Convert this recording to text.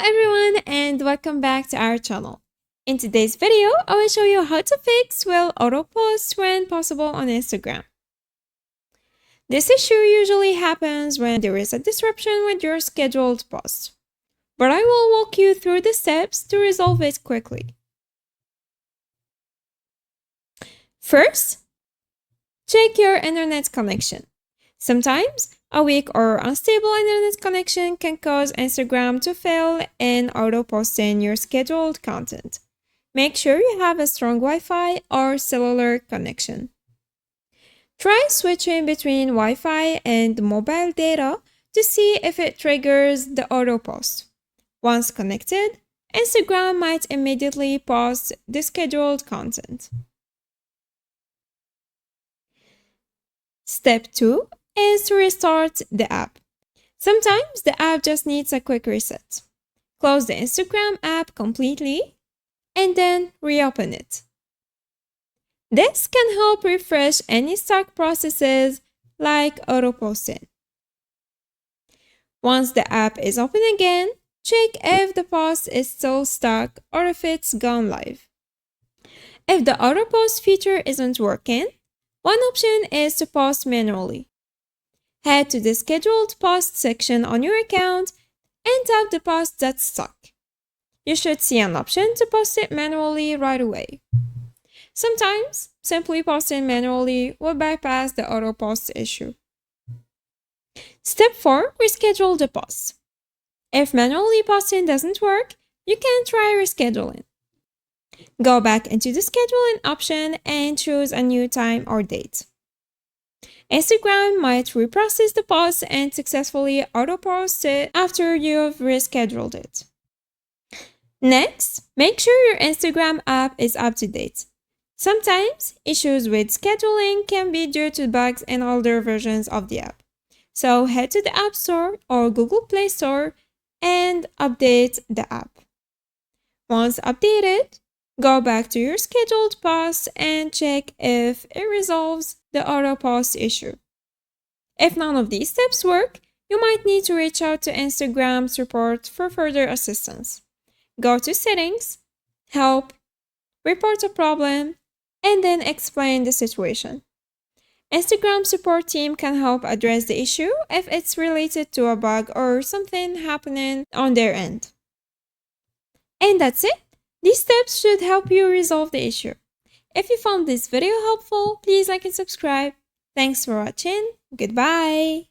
everyone and welcome back to our channel. In today's video, I will show you how to fix will auto post when possible on Instagram. This issue usually happens when there is a disruption with your scheduled post, but I will walk you through the steps to resolve it quickly. First, check your internet connection. Sometimes a weak or unstable internet connection can cause Instagram to fail in auto-posting your scheduled content. Make sure you have a strong Wi-Fi or cellular connection. Try switching between Wi-Fi and mobile data to see if it triggers the auto-post. Once connected, Instagram might immediately post the scheduled content. Step 2 is to restart the app. Sometimes the app just needs a quick reset. Close the Instagram app completely and then reopen it. This can help refresh any stuck processes like auto-posting. Once the app is open again, check if the post is still stuck or if it's gone live. If the auto-post feature isn't working, one option is to post manually. Head to the scheduled post section on your account and tap the post that's stuck. You should see an option to post it manually right away. Sometimes, simply posting manually will bypass the auto post issue. Step 4. Reschedule the post. If manually posting doesn't work, you can try rescheduling. Go back into the scheduling option and choose a new time or date. Instagram might reprocess the post and successfully auto-post it after you've rescheduled it. Next, make sure your Instagram app is up to date. Sometimes, issues with scheduling can be due to bugs in older versions of the app. So head to the App Store or Google Play Store and update the app. Once updated, go back to your scheduled post and check if it resolves the auto post issue. If none of these steps work, you might need to reach out to Instagram support for further assistance. Go to Settings, Help, Report a Problem, and then explain the situation. Instagram support team can help address the issue if it's related to a bug or something happening on their end. And that's it. These steps should help you resolve the issue. If you found this video helpful, please like and subscribe. Thanks for watching. Goodbye.